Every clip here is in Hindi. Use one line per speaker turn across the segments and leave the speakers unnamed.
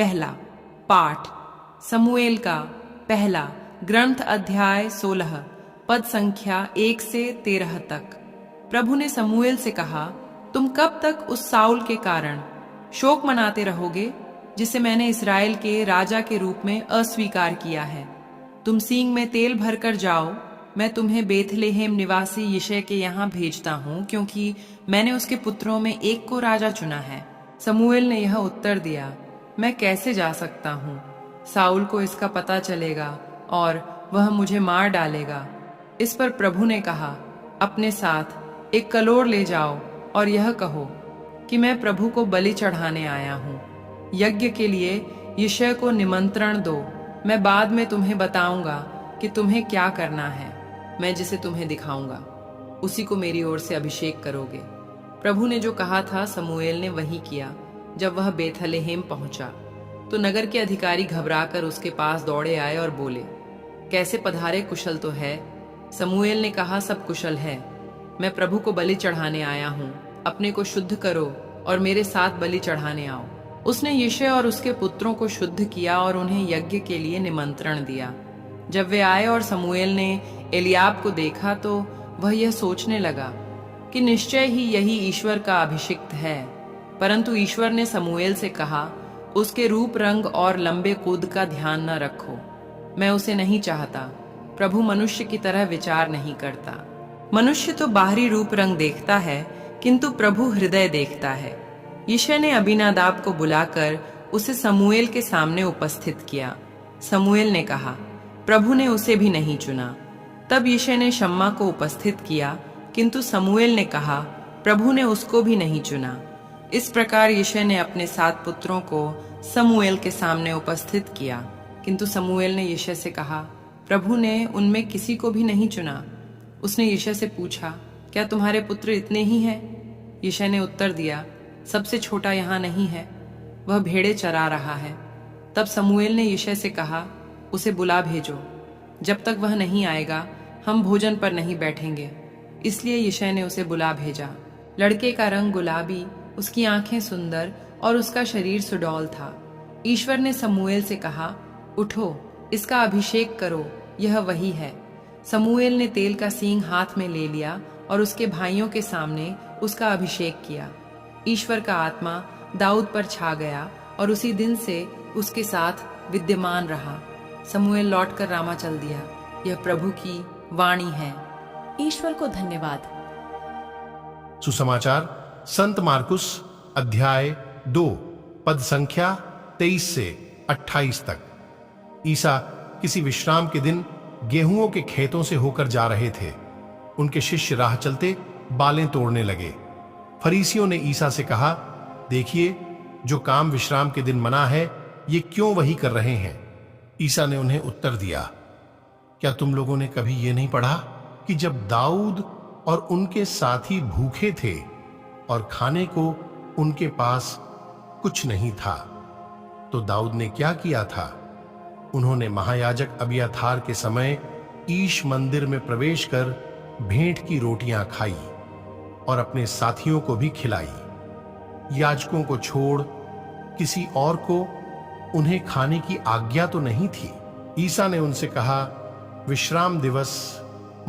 पहला पाठ समूएल का पहला ग्रंथ अध्याय 16 पद संख्या 1 से 13 तक। प्रभु ने समूएल से कहा, तुम कब तक उस साउल के कारण शोक मनाते रहोगे जिसे मैंने इस्राएल के राजा के रूप में अस्वीकार किया है। तुम सींग में तेल भरकर जाओ, मैं तुम्हें बेथलेहेम निवासी यिशै के यहाँ भेजता हूँ, क्योंकि मैंने उसके पुत्रों में एक को राजा चुना है। समूएल ने यह उत्तर दिया, मैं कैसे जा सकता हूँ? साउल को इसका पता चलेगा और वह मुझे मार डालेगा। इस पर प्रभु ने कहा, अपने साथ एक कलोर ले जाओ और यह कहो कि मैं प्रभु को बलि चढ़ाने आया हूँ। यज्ञ के लिए यिशै को निमंत्रण दो। मैं बाद में तुम्हें बताऊंगा कि तुम्हें क्या करना है। मैं जिसे तुम्हें दिखाऊंगा उसी को मेरी ओर से अभिषेक करोगे। प्रभु ने जो कहा था समूएल ने वही किया। जब वह बेथलेहेम पहुंचा तो नगर के अधिकारी घबराकर उसके पास दौड़े आए और बोले, कैसे पधारे, कुशल तो है? समूएल ने कहा, सब कुशल है। मैं प्रभु को बलि चढ़ाने आया हूँ। अपने को शुद्ध करो और मेरे साथ बलि चढ़ाने आओ। उसने यिशै और उसके पुत्रों को शुद्ध किया और उन्हें यज्ञ के लिए निमंत्रण दिया। जब वे आए और समूएल ने एलियाब को देखा तो वह यह सोचने लगा कि निश्चय ही यही ईश्वर का अभिषिक्त है। परंतु ईश्वर ने समूएल से कहा, उसके रूप रंग और लंबे कूद का ध्यान न रखो, मैं उसे नहीं चाहता। प्रभु मनुष्य की तरह विचार नहीं करता। मनुष्य तो बाहरी रूप रंग देखता है, किंतु प्रभु हृदय देखता है। यिशै ने अबीनादाब को बुलाकर उसे समूएल के सामने उपस्थित किया। समूएल ने कहा, प्रभु ने उसे भी नहीं चुना। तब यिशै ने शम्मा को उपस्थित किया, किंतु समूएल ने कहा, प्रभु ने उसको भी नहीं चुना। इस प्रकार यिशै ने अपने 7 पुत्रों को समूएल के सामने उपस्थित किया, किंतु समूएल ने यिशै से कहा, प्रभु ने उनमें किसी को भी नहीं चुना। उसने यिशै से पूछा, क्या तुम्हारे पुत्र इतने ही हैं? यिशै ने उत्तर दिया, सबसे छोटा यहाँ नहीं है, वह भेड़े चरा रहा है। तब समूएल ने यिशै से कहा, उसे बुला भेजो। जब तक वह नहीं आएगा हम भोजन पर नहीं बैठेंगे। इसलिए यिशै ने उसे बुला भेजा। लड़के का रंग गुलाबी, उसकी आंखें सुंदर और उसका शरीर सुडौल था। ईश्वर ने समूएल से कहा, उठो, इसका अभिषेक करो, यह वही है। समूएल ने तेल का सींग हाथ में ले लिया और उसके भाइयों के सामने उसका अभिषेक किया। ईश्वर का आत्मा दाऊद पर छा गया और उसी दिन से उसके साथ विद्यमान रहा। समूएल लौटकर रामा चल दिया। यह प्रभु की वाणी है।
ईश्वर को धन्यवाद।
सुसमाचार संत मार्कुस अध्याय 2 पद संख्या 23 से 28 तक। ईसा किसी विश्राम के दिन गेहूंों के खेतों से होकर जा रहे थे। उनके शिष्य राह चलते बालें तोड़ने लगे। फरीसियों ने ईसा से कहा, देखिए, जो काम विश्राम के दिन मना है ये क्यों वही कर रहे हैं? ईसा ने उन्हें उत्तर दिया, क्या तुम लोगों ने कभी ये नहीं पढ़ा कि जब दाऊद और उनके साथी भूखे थे और खाने को उनके पास कुछ नहीं था, तो दाऊद ने क्या किया था? उन्होंने महायाजक अबियाथार के समय ईश मंदिर में प्रवेश कर भेंट की रोटियां खाई और अपने साथियों को भी खिलाई। याजकों को छोड़ किसी और को उन्हें खाने की आज्ञा तो नहीं थी। ईसा ने उनसे कहा, विश्राम दिवस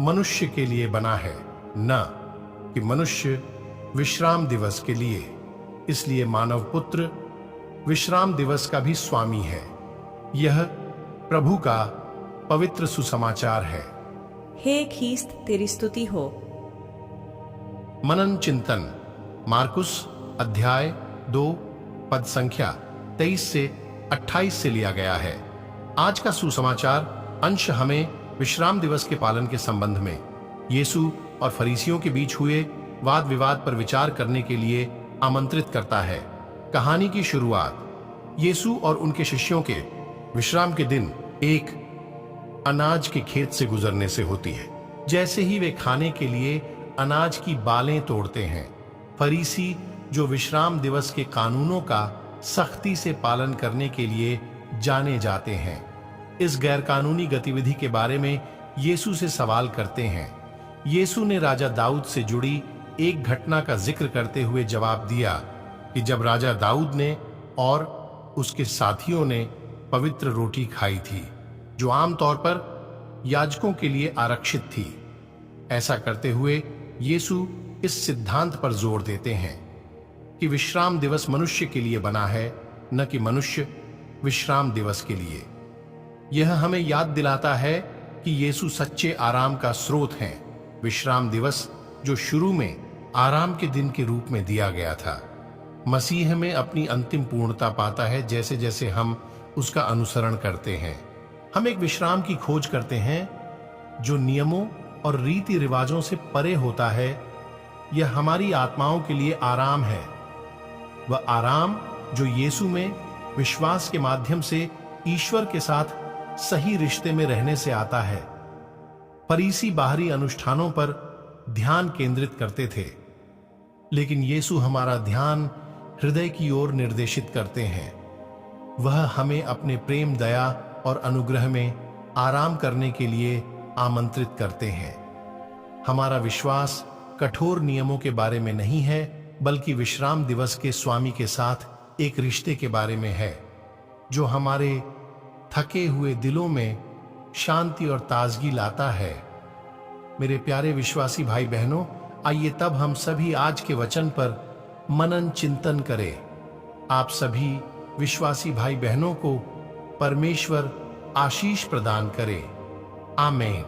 मनुष्य के लिए बना है, न कि मनुष्य विश्राम दिवस के लिए। इसलिए मानव पुत्र विश्राम दिवस का भी स्वामी है। यह प्रभु का पवित्र सुसमाचार है।
हे ख्रीस्त, तेरी स्तुति हो।
मनन चिंतन मार्कुस अध्याय 2 पद संख्या 23 से 28 से लिया गया है। आज का सुसमाचार अंश हमें विश्राम दिवस के पालन के संबंध में यीशु और फरीसियों के बीच हुए वाद विवाद पर विचार करने के लिए आमंत्रित करता है। कहानी की शुरुआत यीशु और उनके शिष्यों के विश्राम के दिन एक अनाज के खेत से गुजरने से होती है। जैसे ही वे खाने के लिए अनाज की बालें तोड़ते हैं, फरीसी जो विश्राम दिवस के कानूनों का सख्ती से पालन करने के लिए जाने जाते हैं, इस गैरकानूनी गतिविधि के बारे में यीशु से सवाल करते हैं। यीशु ने राजा दाऊद से जुड़ी एक घटना का जिक्र करते हुए जवाब दिया कि जब राजा दाऊद ने और उसके साथियों ने पवित्र रोटी खाई थी, जो आमतौर पर याजकों के लिए आरक्षित थी। ऐसा करते हुए यीशु इस सिद्धांत पर जोर देते हैं कि विश्राम दिवस मनुष्य के लिए बना है, न कि मनुष्य विश्राम दिवस के लिए। यह हमें याद दिलाता है कि यीशु सच्चे आराम का स्रोत हैं। विश्राम दिवस जो शुरू में आराम के दिन के रूप में दिया गया था, मसीह में अपनी अंतिम पूर्णता पाता है जैसे जैसे हम उसका अनुसरण करते हैं। हम एक विश्राम की खोज करते हैं जो नियमों और रीति रिवाजों से परे होता है। यह हमारी आत्माओं के लिए आराम है, वह आराम जो यीशु में विश्वास के माध्यम से ईश्वर के साथ सही रिश्ते में रहने से आता है। फरीसी बाहरी अनुष्ठानों पर ध्यान केंद्रित करते थे, लेकिन यीशु हमारा ध्यान हृदय की ओर निर्देशित करते हैं। वह हमें अपने प्रेम, दया और अनुग्रह में आराम करने के लिए आमंत्रित करते हैं। हमारा विश्वास कठोर नियमों के बारे में नहीं है, बल्कि विश्राम दिवस के स्वामी के साथ एक रिश्ते के बारे में है, जो हमारे थके हुए दिलों में शांति और ताजगी लाता है। मेरे प्यारे विश्वासी भाई बहनों, आइए तब हम सभी आज के वचन पर मनन चिंतन करें। आप सभी विश्वासी भाई बहनों को परमेश्वर आशीष प्रदान करे। आमीन।